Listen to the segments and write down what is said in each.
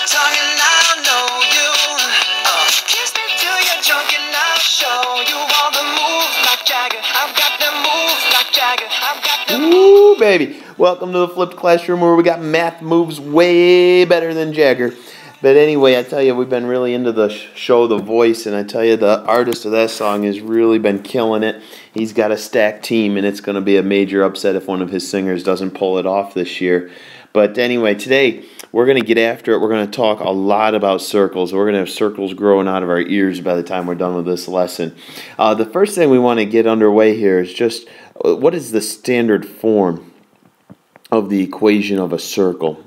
tongue and I'll know you. Kiss me till you're drunk and I'll show you all the moves like Jagger. I've got the moves like Jagger. I've got the Ooh, baby. Welcome to the Flipped Classroom where we got math moves way better than Jagger. But anyway, I tell you, we've been really into the show The Voice, and I tell you, the artist of that song has really been killing it. He's got a stacked team, and it's going to be a major upset if one of his singers doesn't pull it off this year. But anyway, today we're going to get after it. We're going to talk a lot about circles. We're going to have circles growing out of our ears by the time we're done with this lesson. The first thing we want to get underway here is just what is the standard form of the equation of a circle?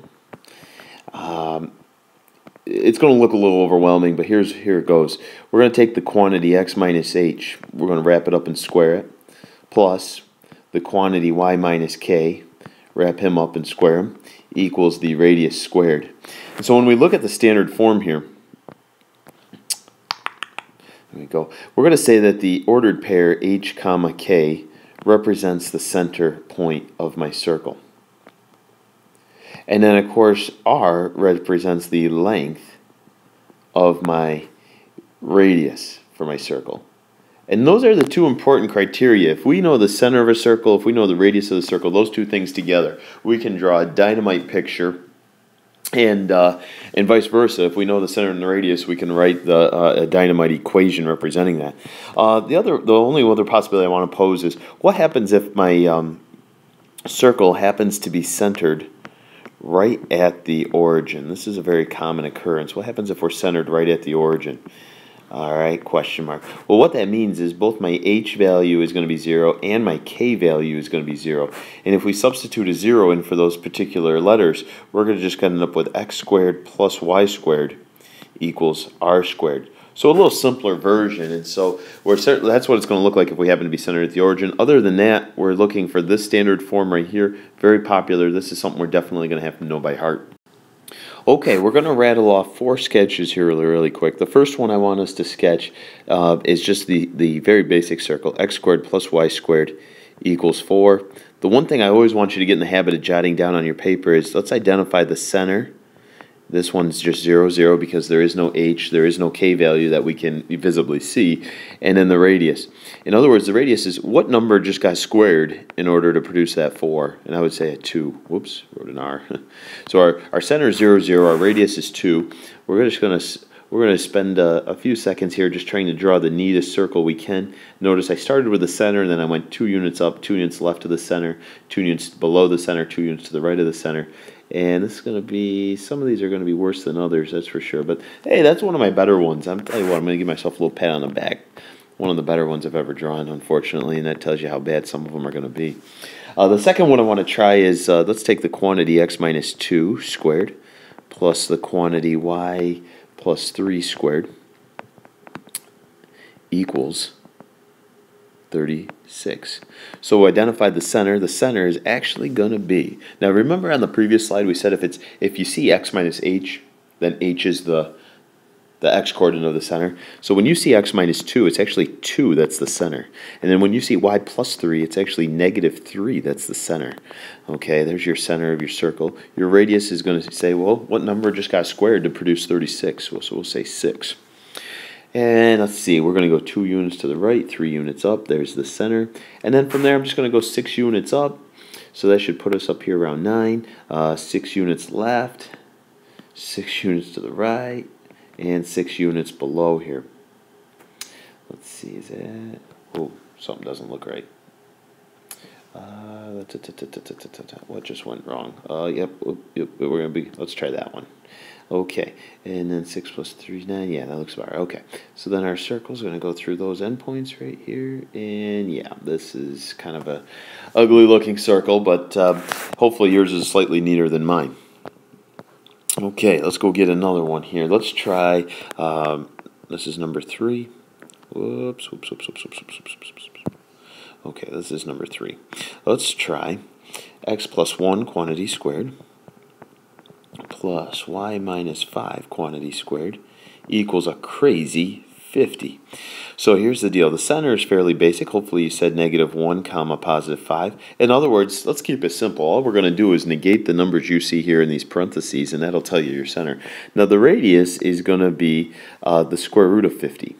It's going to look a little overwhelming, but here it goes. We're going to take the quantity x minus h. We're going to wrap it up and square it, plus the quantity y minus k, wrap him up and square him, equals the radius squared. And so when we look at the standard form here, there we go. We're going to say that the ordered pair h comma k represents the center point of my circle. And then, of course, r represents the length of my radius for my circle. And those are the two important criteria. If we know the center of a circle, if we know the radius of the circle, those two things together, we can draw a dynamite picture. And vice versa. If we know the center and the radius, we can write a dynamite equation representing that. The only other possibility I want to pose is, what happens if my circle happens to be centered right at the origin? This is a very common occurrence. What happens if we're centered right at the origin? All right, question mark. Well, what that means is both my h value is going to be 0 and my k value is going to be 0. And if we substitute a 0 in for those particular letters, we're going to just end up with x squared plus y squared equals r squared. So a little simpler version, and so that's what it's going to look like if we happen to be centered at the origin. Other than that, we're looking for this standard form right here. Very popular. This is something we're definitely going to have to know by heart. Okay, we're going to rattle off 4 sketches here really quick. The first one I want us to sketch is just the very basic circle. X squared plus y squared equals 4. The one thing I always want you to get in the habit of jotting down on your paper is, let's identify the center. This one's just 0, 0 because there is no h, there is no k value that we can visibly see, and then the radius. In other words, the radius is what number just got squared in order to produce that 4, and I would say a 2. Whoops, wrote an R. So our center is 0, 0, our radius is 2. We're going to spend a few seconds here just trying to draw the neatest circle we can. Notice I started with the center, and then I went 2 units up, 2 units left of the center, 2 units below the center, 2 units to the right of the center. And this is going to be, some of these are going to be worse than others, that's for sure. But hey, that's one of my better ones. I'm telling you what, I'm going to give myself a little pat on the back. One of the better ones I've ever drawn, unfortunately, and that tells you how bad some of them are going to be. The second one I want to try is, let's take the quantity x minus 2 squared plus the quantity y plus 3 squared equals 36. So we identified the center. The center is actually going to be, now remember on the previous slide we said if you see x minus h, then h is the x coordinate of the center. So when you see x minus 2, it's actually 2 that's the center. And then when you see y plus 3, it's actually negative 3 that's the center. Okay, there's your center of your circle. Your radius is going to say, well, what number just got squared to produce 36? So we'll say 6. And let's see, we're going to go 2 units to the right, 3 units up. There's the center. And then from there, I'm just going to go 6 units up. So that should put us up here around 9. 6 units left, 6 units to the right, and 6 units below here. Let's see, is that... Oh, something doesn't look right. What just went wrong? Yep, we're going to be... Let's try that one. Okay, and then 6 plus 3 is 9. Yeah, that looks about right. Okay, so then our circle's going to go through those endpoints right here. And yeah, this is kind of a ugly looking circle, but hopefully yours is slightly neater than mine. Okay, let's go get another one here. Let's try, this is number 3. Whoops. Okay, this is number 3. Let's try x plus 1 quantity squared plus y minus 5 quantity squared equals a crazy 50. So here's the deal. The center is fairly basic. Hopefully you said -1, comma, +5. In other words, let's keep it simple. All we're going to do is negate the numbers you see here in these parentheses, and that'll tell you your center. Now the radius is going to be the square root of 50.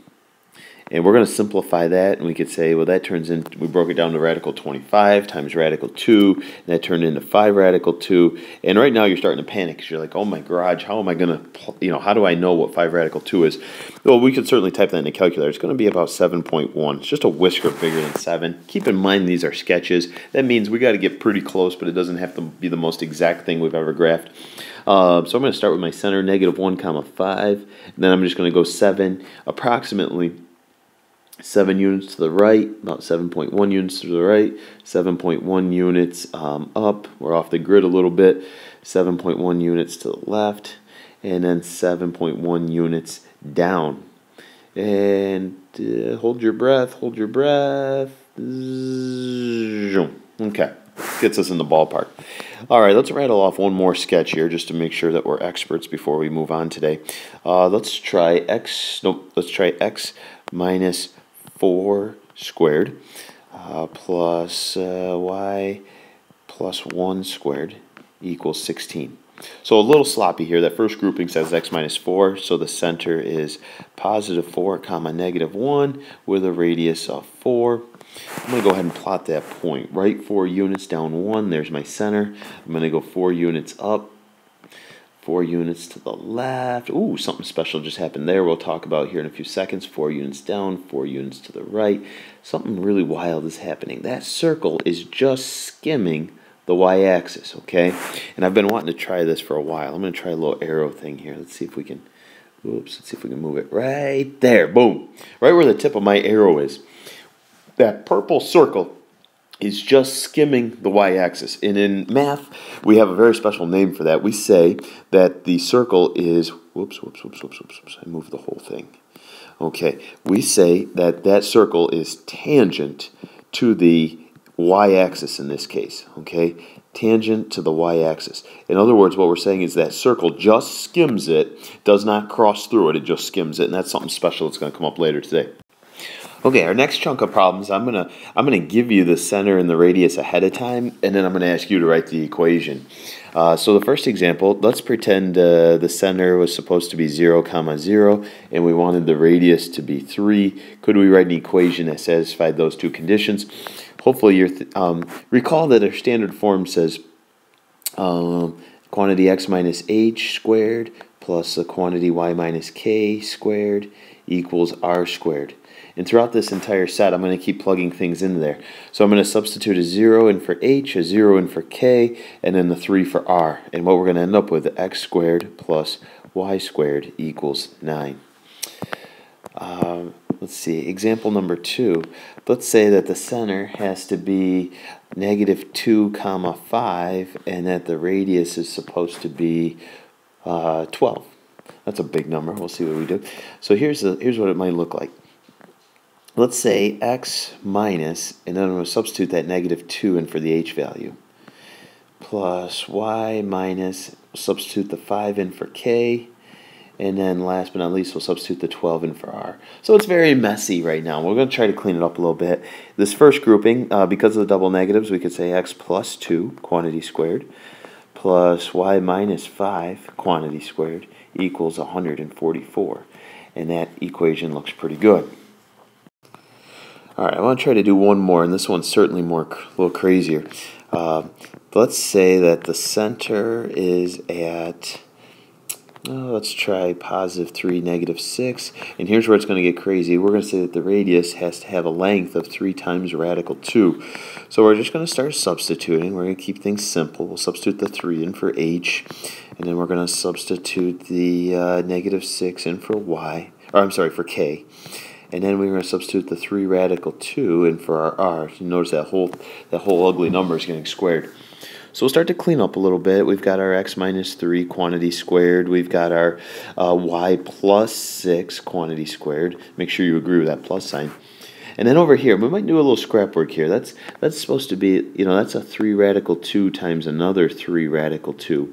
And we're going to simplify that, and we could say, well, that turns in, we broke it down to radical 25 times radical 2, and that turned into 5 radical 2. And right now you're starting to panic because you're like, oh my garage, how am I going to, how do I know what 5 radical 2 is? Well, we could certainly type that in a calculator. It's going to be about 7.1. It's just a whisker bigger than 7. Keep in mind these are sketches. That means we got to get pretty close, but it doesn't have to be the most exact thing we've ever graphed. So I'm going to start with my center, -1, comma, 5. And then I'm just going to go 7, approximately 7 units to the right, about 7.1 units to the right, 7.1 units up. We're off the grid a little bit. 7.1 units to the left, and then 7.1 units down. And hold your breath, hold your breath. Okay, gets us in the ballpark. All right, let's rattle off one more sketch here just to make sure that we're experts before we move on today. Let's try x minus 4 squared plus y plus 1 squared equals 16. So a little sloppy here. That first grouping says x minus 4, so the center is +4, comma, -1 with a radius of 4. I'm going to go ahead and plot that point. Right 4 units down 1, there's my center. I'm going to go 4 units up, 4 units to the left. Ooh, something special just happened there. We'll talk about here in a few seconds. 4 units down, 4 units to the right. Something really wild is happening. That circle is just skimming the y-axis, okay? And I've been wanting to try this for a while. I'm going to try a little arrow thing here. Let's see if we can, let's see if we can move it right there. Boom. Right where the tip of my arrow is. That purple circle is just skimming the y-axis. And in math, we have a very special name for that. We say that the circle is, whoops, I moved the whole thing. Okay, we say that that circle is tangent to the y-axis in this case, okay? Tangent to the y-axis. In other words, what we're saying is that circle just skims it, does not cross through it, it just skims it, and that's something special that's going to come up later today. Okay, our next chunk of problems, I'm gonna give you the center and the radius ahead of time, and then I'm gonna ask you to write the equation. So the first example, let's pretend the center was supposed to be 0, comma 0, and we wanted the radius to be 3. Could we write an equation that satisfied those two conditions? Hopefully you recall that our standard form says quantity x minus h squared plus the quantity y minus k squared equals r squared. And throughout this entire set, I'm going to keep plugging things into there. So I'm going to substitute a 0 in for h, a 0 in for k, and then the 3 for r. And what we're going to end up with, x squared plus y squared equals 9. Let's see, example number 2. Let's say that the center has to be -2, comma 5, and that the radius is supposed to be 12. That's a big number. We'll see what we do. So here's what it might look like. Let's say x minus, and then I'm going to substitute that -2 in for the h value, plus y minus, substitute the 5 in for k, and then last but not least, we'll substitute the 12 in for r. So it's very messy right now. We're going to try to clean it up a little bit. This first grouping, because of the double negatives, we could say x plus 2, quantity squared, plus y minus 5, quantity squared, equals 144. And that equation looks pretty good. Alright, I want to try to do one more, and this one's certainly a little crazier. Let's say that the center is at, let's try +3, -6, and here's where it's going to get crazy. We're going to say that the radius has to have a length of 3 times radical 2. So we're just going to start substituting. We're going to keep things simple. We'll substitute the 3 in for h, and then we're going to substitute the -6 in for y, or I'm sorry, for k. And then we're going to substitute the 3 radical 2 in for our r. You notice that whole ugly number is getting squared. So we'll start to clean up a little bit. We've got our x minus 3 quantity squared. We've got our y plus 6 quantity squared. Make sure you agree with that plus sign. And then over here, we might do a little scrap work here. That's supposed to be, that's a 3 radical 2 times another 3 radical 2.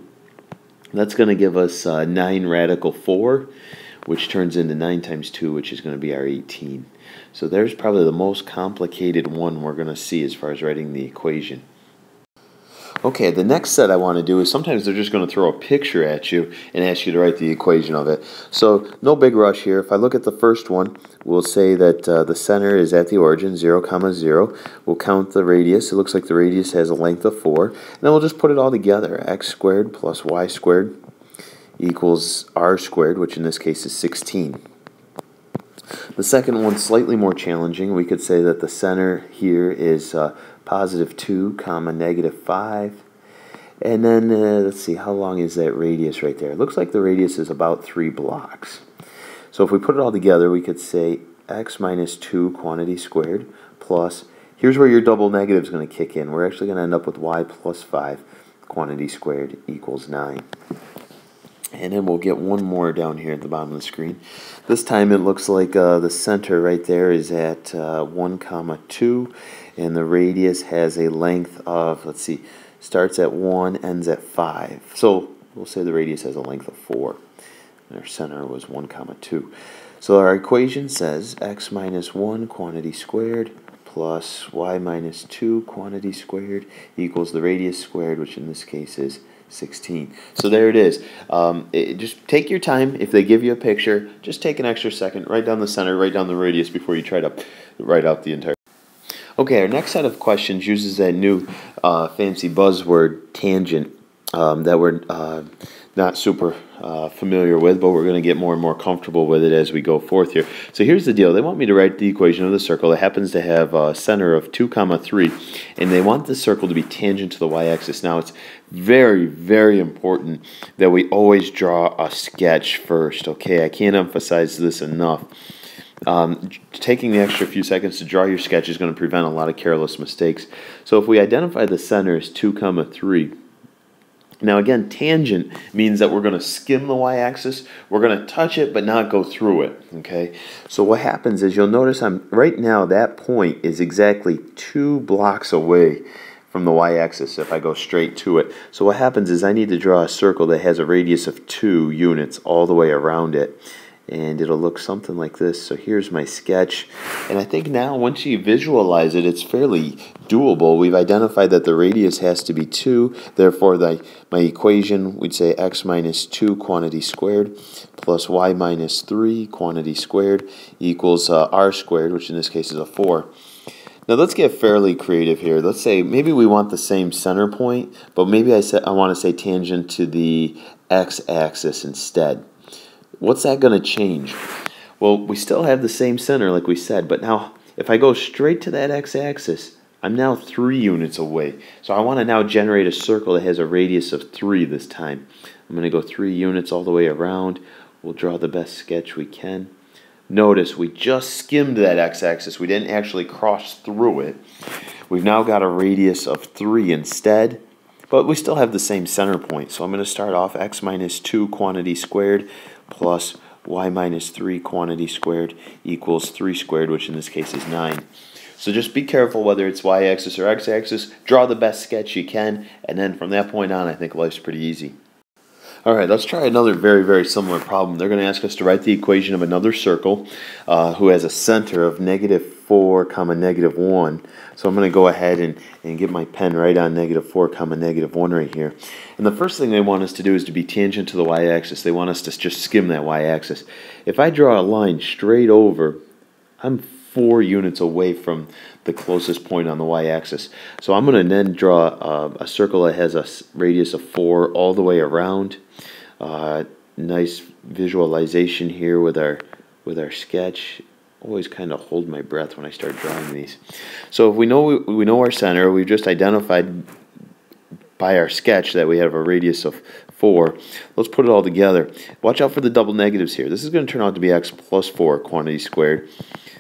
That's going to give us 9 radical 4. which turns into 9 times 2, which is going to be our 18. So there's probably the most complicated one we're going to see as far as writing the equation. Okay, the next set I want to do is sometimes they're just going to throw a picture at you and ask you to write the equation of it. So no big rush here. If I look at the first one, we'll say that the center is at the origin, 0, 0. We'll count the radius. It looks like the radius has a length of 4. And then we'll just put it all together. X squared plus y squared equals r squared, which in this case is 16. The second one's slightly more challenging. We could say that the center here is positive 2, comma, negative 5. And then, let's see, how long is that radius right there? It looks like the radius is about 3 blocks. So if we put it all together, we could say x minus 2 quantity squared plus, here's where your double negative is going to kick in. We're actually going to end up with y plus 5 quantity squared equals 9. And then we'll get one more down here at the bottom of the screen. This time it looks like the center right there is at 1, 2, and the radius has a length of, let's see, starts at 1, ends at 5. So we'll say the radius has a length of 4. And our center was 1, 2. So our equation says x minus 1 quantity squared plus y minus 2 quantity squared equals the radius squared, which in this case is 16. So there it is. Just take your time. If they give you a picture, just take an extra second, write down the center, write down the radius before you try to write out the entire. Okay, our next set of questions uses that new fancy buzzword tangent that we're not super familiar with, but we're going to get more and more comfortable with it as we go forth here. So here's the deal. They want me to write the equation of the circle. It happens to have a center of 2, 3, and they want the circle to be tangent to the y-axis. Now, it's very, very important that we always draw a sketch first, okay? I can't emphasize this enough. Taking the extra few seconds to draw your sketch is going to prevent a lot of careless mistakes. So if we identify the center as 2, 3, now again, tangent means that we're going to skim the y-axis. We're going to touch it but not go through it, okay? So what happens is you'll notice right now that point is exactly 2 blocks away from the y-axis if I go straight to it. So what happens is I need to draw a circle that has a radius of 2 units all the way around it. And it'll look something like this. So here's my sketch. And I think now once you visualize it, it's fairly doable. We've identified that the radius has to be 2. Therefore, my equation, we'd say x minus 2 quantity squared plus y minus 3 quantity squared equals r squared, which in this case is a 4. Now let's get fairly creative here. Let's say maybe we want the same center point, but maybe I want to say tangent to the x-axis instead. What's that going to change? Well, we still have the same center like we said, but now if I go straight to that x-axis, I'm now 3 units away. So I want to now generate a circle that has a radius of 3 this time. I'm going to go 3 units all the way around. We'll draw the best sketch we can. Notice we just skimmed that x-axis. We didn't actually cross through it. We've now got a radius of 3 instead, but we still have the same center point. So I'm going to start off x minus 2 quantity squared plus y minus 3 quantity squared equals 3 squared, which in this case is 9. So just be careful whether it's y-axis or x-axis. Draw the best sketch you can, and then from that point on, I think life's pretty easy. All right, let's try another very, very similar problem. They're going to ask us to write the equation of another circle who has a center of -4, -1. So I'm going to go ahead and get my pen right on -4, -1 right here. And the first thing they want us to do is to be tangent to the y-axis. They want us to just skim that y-axis. If I draw a line straight over, I'm 4 units away from the closest point on the y-axis. So I'm going to then draw a circle that has a radius of 4 all the way around. Nice visualization here with our sketch. Always kind of hold my breath when I start drawing these. So if we know our center, we've just identified by our sketch that we have a radius of 4. Let's put it all together. Watch out for the double negatives here. This is going to turn out to be x plus 4 quantity squared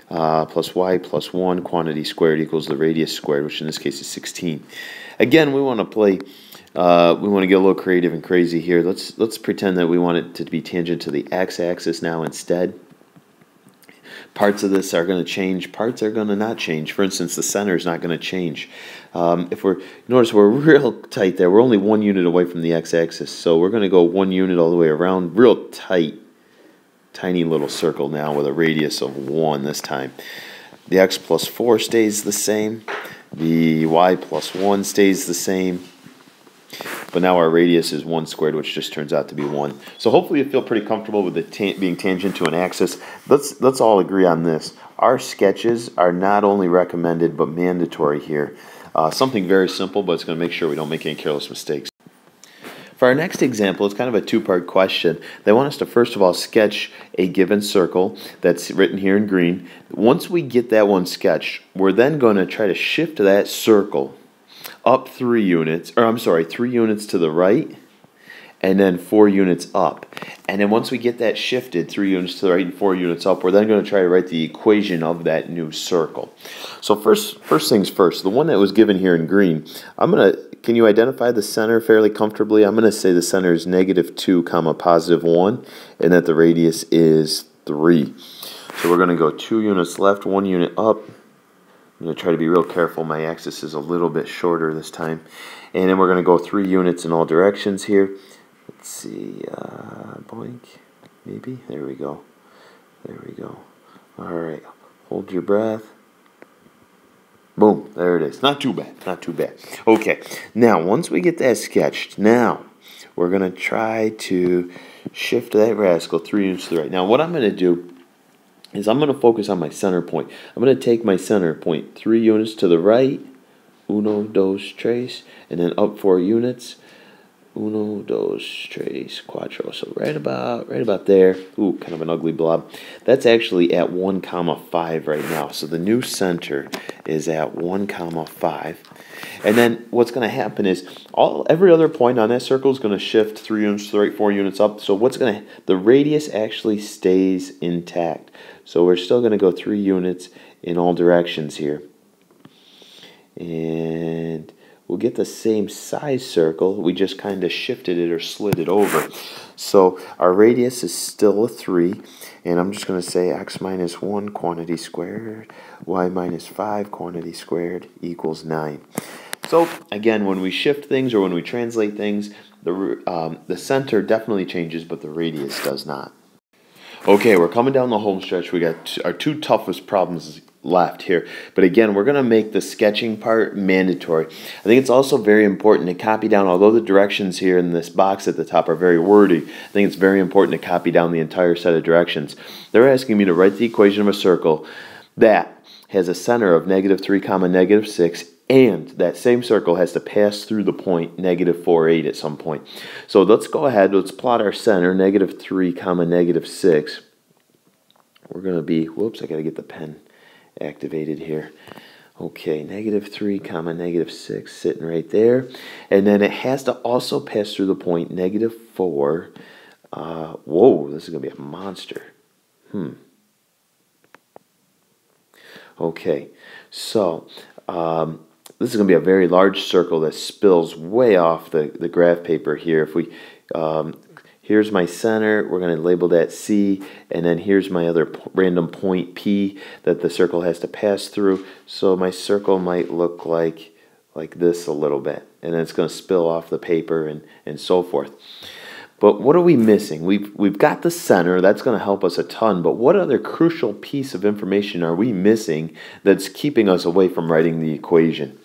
plus y plus 1 quantity squared equals the radius squared, which in this case is 16. Again, we want to play. We want to get a little creative and crazy here. Let's pretend that we want it to be tangent to the x-axis now instead. Parts of this are going to change. Parts are going to not change. For instance, the center is not going to change. Notice we're real tight there. We're only 1 unit away from the x-axis, so we're going to go 1 unit all the way around, real tight tiny little circle now with a radius of 1 this time. The x plus 4 stays the same. The y plus 1 stays the same. But now our radius is 1 squared, which just turns out to be 1. So hopefully you feel pretty comfortable with it being tangent to an axis. Let's all agree on this. Our sketches are not only recommended, but mandatory here. Something very simple, but it's going to make sure we don't make any careless mistakes. For our next example, it's kind of a two-part question. They want us to first of all sketch a given circle that's written here in green. Once we get that one sketched, we're then going to try to shift that circle up 3 units, or I'm sorry, 3 units to the right, and then 4 units up. And then once we get that shifted, 3 units to the right and 4 units up, we're then going to try to write the equation of that new circle. So first things first, the one that was given here in green, can you identify the center fairly comfortably? I'm going to say the center is -2, +1, and that the radius is 3. So we're going to go 2 units left, 1 unit up. I'm going to try to be real careful. My axis is a little bit shorter this time. And then we're going to go 3 units in all directions here. Let's see, boink, maybe. There we go. There we go. All right, hold your breath. Boom, there it is. Not too bad, not too bad. Okay, now once we get that sketched, now we're going to try to shift that rascal 3 units to the right. Now what I'm going to do is I'm going to focus on my center point. I'm going to take my center point 3 units to the right, 1, 2, 3, and then up 4 units, 1, 2, 3, 4. So right about there. Ooh, kind of an ugly blob. That's actually at 1, 5 right now. So the new center is at 1, 5. And then what's going to happen is every other point on that circle is going to shift 3 units to the right, 4 units up. So the radius actually stays intact. So we're still going to go 3 units in all directions here. And we'll get the same size circle. We just kind of shifted it or slid it over. So our radius is still a 3. And I'm just going to say x minus 1 quantity squared, y minus 5 quantity squared equals 9. So again, when we shift things or when we translate things, the center definitely changes, but the radius does not. Okay, we're coming down the home stretch. We got our 2 toughest problems left here. But again, we're going to make the sketching part mandatory. I think it's also very important to copy down, although the directions here in this box at the top are very wordy, I think it's very important to copy down the entire set of directions. They're asking me to write the equation of a circle that has a center of -3, -6, and that same circle has to pass through the point -4, 8 at some point. So let's go ahead, let's plot our center, -3, -6. We're going to be, whoops, I got to get the pen activated here. Okay, -3, -6 sitting right there. And then it has to also pass through the point -4. Whoa, this is going to be a monster. Okay, so this is going to be a very large circle that spills way off the graph paper here. If we here's my center, we're going to label that C, and then here's my other random point P that the circle has to pass through. So my circle might look like this a little bit, and then it's going to spill off the paper and so forth. But what are we missing? We've got the center, that's going to help us a ton, but what other crucial piece of information are we missing that's keeping us away from writing the equation?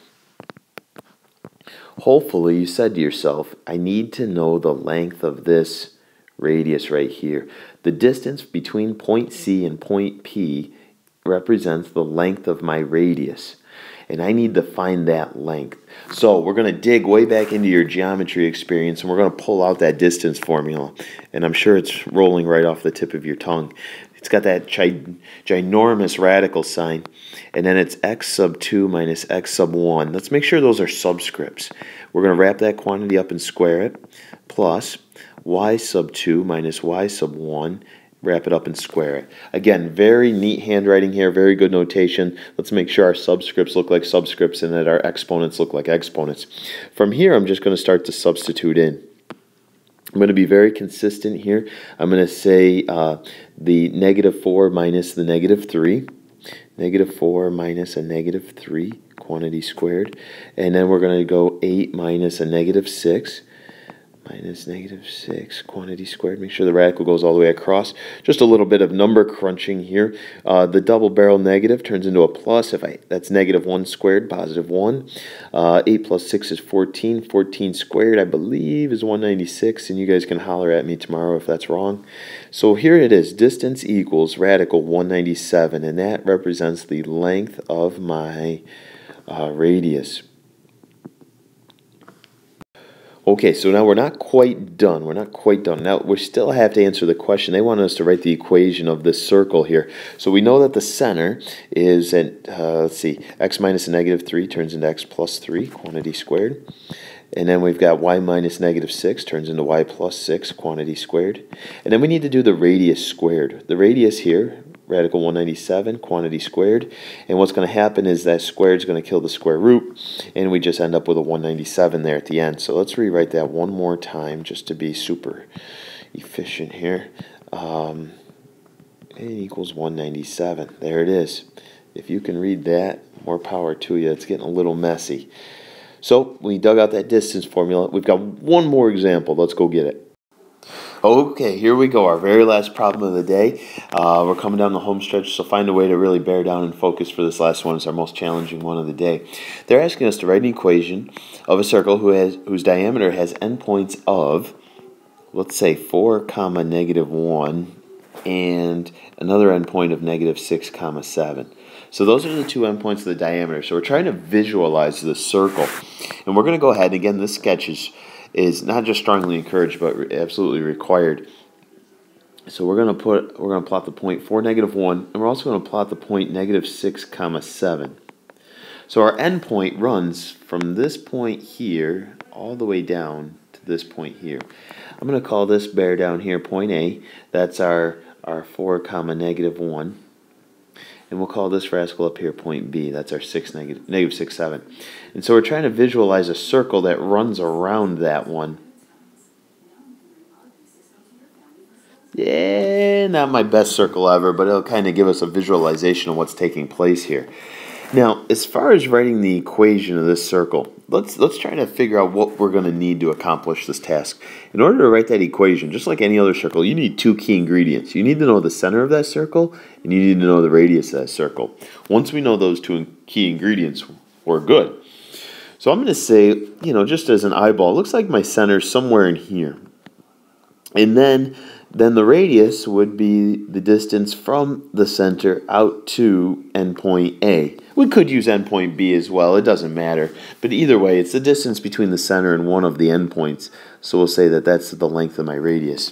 Hopefully you said to yourself, I need to know the length of this radius right here. The distance between point C and point P represents the length of my radius, and I need to find that length. So we're going to dig way back into your geometry experience, and we're going to pull out that distance formula, and I'm sure it's rolling right off the tip of your tongue. It's got that ginormous radical sign, and then it's x sub 2 minus x sub 1. Let's make sure those are subscripts. We're going to wrap that quantity up and square it, plus y sub 2 minus y sub 1, wrap it up and square it. Again, very neat handwriting here, very good notation. Let's make sure our subscripts look like subscripts and that our exponents look like exponents. From here, I'm just going to start to substitute in. I'm going to be very consistent here. I'm going to say the -4 minus the -3. -4 minus a -3, quantity squared. And then we're going to go 8 minus a -6. minus negative 6, quantity squared. Make sure the radical goes all the way across. Just a little bit of number crunching here. The double barrel negative turns into a plus. That's negative 1 squared, positive 1. 8 plus 6 is 14. 14 squared, I believe, is 196, and you guys can holler at me tomorrow if that's wrong. So here it is. Distance equals radical 197, and that represents the length of my radius. Okay, so now we're not quite done. We're not quite done. Now, we still have to answer the question. They want us to write the equation of this circle here. So we know that the center is at, let's see, x minus a negative 3 turns into x plus 3, quantity squared. And then we've got y minus negative 6 turns into y plus 6, quantity squared. And then we need to do the radius squared. The radius here, radical 197, quantity squared. And what's going to happen is that squared is going to kill the square root, and we just end up with a 197 there at the end. So let's rewrite that one more time just to be super efficient here. N equals 197. There it is. If you can read that, more power to you. It's getting a little messy. So we dug out that distance formula. We've got one more example. Let's go get it. Okay, here we go, our very last problem of the day. We're coming down the home stretch, so find a way to really bear down and focus for this last one. It's our most challenging one of the day. They're asking us to write an equation of a circle whose diameter has endpoints of, let's say, 4, comma, negative 1, and another endpoint of negative 6, comma, 7. So those are the two endpoints of the diameter. So we're trying to visualize the circle. And we're going to go ahead, and again, this sketch is not just strongly encouraged, but absolutely required. So we're going to plot the point 4, negative 1, and we're also going to plot the point negative 6, comma, 7. So our endpoint runs from this point here all the way down to this point here. I'm going to call this bear down here point A. That's our 4, comma, negative 1. And we'll call this rascal up here point B. That's our negative 6, 7. And so we're trying to visualize a circle that runs around that one. Yeah, not my best circle ever, but it'll kind of give us a visualization of what's taking place here. Now, as far as writing the equation of this circle, let's try to figure out what we're going to need to accomplish this task. In order to write that equation, just like any other circle, you need two key ingredients. You need to know the center of that circle, and you need to know the radius of that circle. Once we know those two key ingredients, we're good. So I'm going to say, just as an eyeball, it looks like my center's somewhere in here. And then the radius would be the distance from the center out to endpoint A. We could use endpoint B as well, it doesn't matter. But either way, it's the distance between the center and one of the endpoints. So we'll say that that's the length of my radius.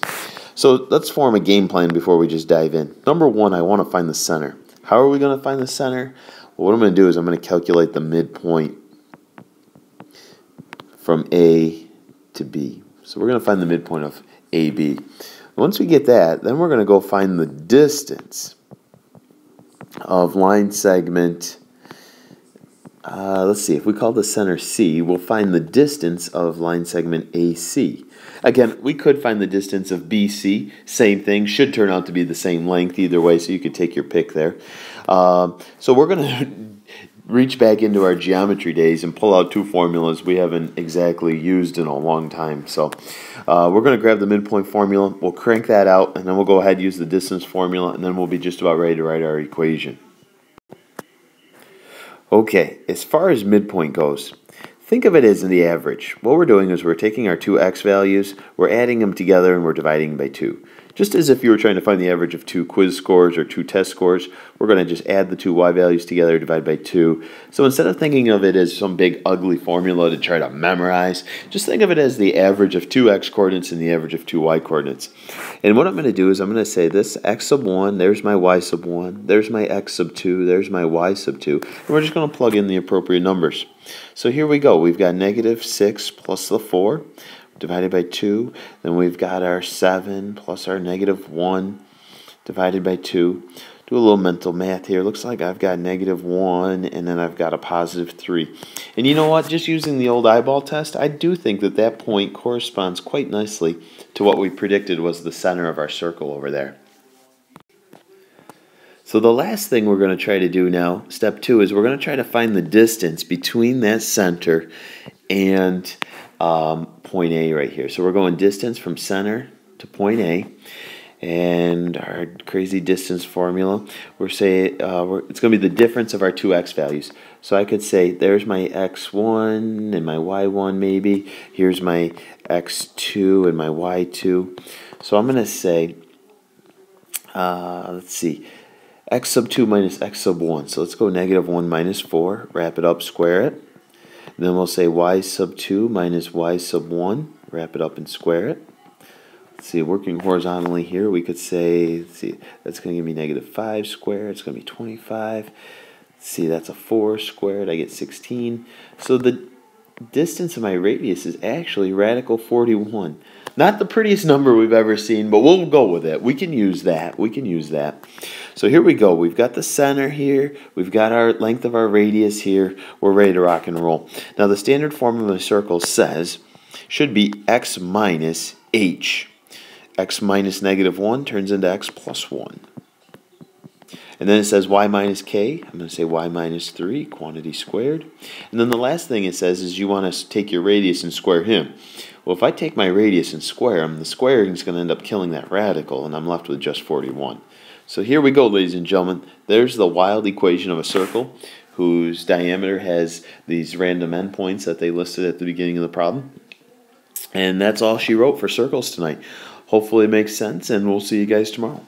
So let's form a game plan before we just dive in. Number one, I want to find the center. How are we going to find the center? Well, what I'm going to do is I'm going to calculate the midpoint from A to B. So we're going to find the midpoint of AB. Once we get that, then we're going to go find the distance of line segment. Let's see, if we call the center C, we'll find the distance of line segment AC. Again, we could find the distance of BC. Same thing, should turn out to be the same length either way, so you could take your pick there. So we're going to reach back into our geometry days and pull out two formulas we haven't exactly used in a long time. So we're going to grab the midpoint formula, we'll crank that out, and then we'll go ahead and use the distance formula, and then we'll be just about ready to write our equation. Okay, as far as midpoint goes, think of it as the average. What we're doing is we're taking our two x values, we're adding them together, and we're dividing by 2. Just as if you were trying to find the average of 2 quiz scores or 2 test scores, we're going to just add the two y values together, divide by 2. So instead of thinking of it as some big ugly formula to try to memorize, just think of it as the average of 2 x coordinates and the average of 2 y coordinates. And what I'm going to do is I'm going to say this x sub 1, there's my y sub 1, there's my x sub 2, there's my y sub 2, and we're just going to plug in the appropriate numbers. So here we go. We've got negative 6 plus the 4. Divided by 2, then we've got our 7 plus our negative 1 divided by 2. Do a little mental math here. Looks like I've got negative 1 and then I've got a positive 3. And you know what? Just using the old eyeball test, I do think that that point corresponds quite nicely to what we predicted was the center of our circle over there. So the last thing we're going to try to do now, step 2, is we're going to try to find the distance between that center and point A right here. So we're going distance from center to point A. And our crazy distance formula, it's going to be the difference of our two x values. So I could say there's my x1 and my y1 maybe. Here's my x2 and my y2. So I'm going to say, let's see, x sub 2 minus x sub 1. So let's go negative 1 minus 4, wrap it up, square it. And then we'll say y sub 2 minus y sub 1, wrap it up and square it. See, working horizontally here, we could say, let's see, that's going to give me negative 5 squared. It's going to be 25. Let's see, that's a 4 squared. I get 16. So the distance of my radius is actually radical 41. Not the prettiest number we've ever seen, but we'll go with it. We can use that. We can use that. So here we go. We've got the center here. We've got our length of our radius here. We're ready to rock and roll. Now, the standard form of a circle should be x minus h. X minus negative 1 turns into x plus 1. And then it says y minus k. I'm going to say y minus 3, quantity squared. And then the last thing it says is you want to take your radius and square him. Well, if I take my radius and square him, the squaring is going to end up killing that radical, and I'm left with just 41. So here we go, ladies and gentlemen. There's the wild equation of a circle whose diameter has these random endpoints that they listed at the beginning of the problem. And that's all she wrote for circles tonight. Hopefully it makes sense, and we'll see you guys tomorrow.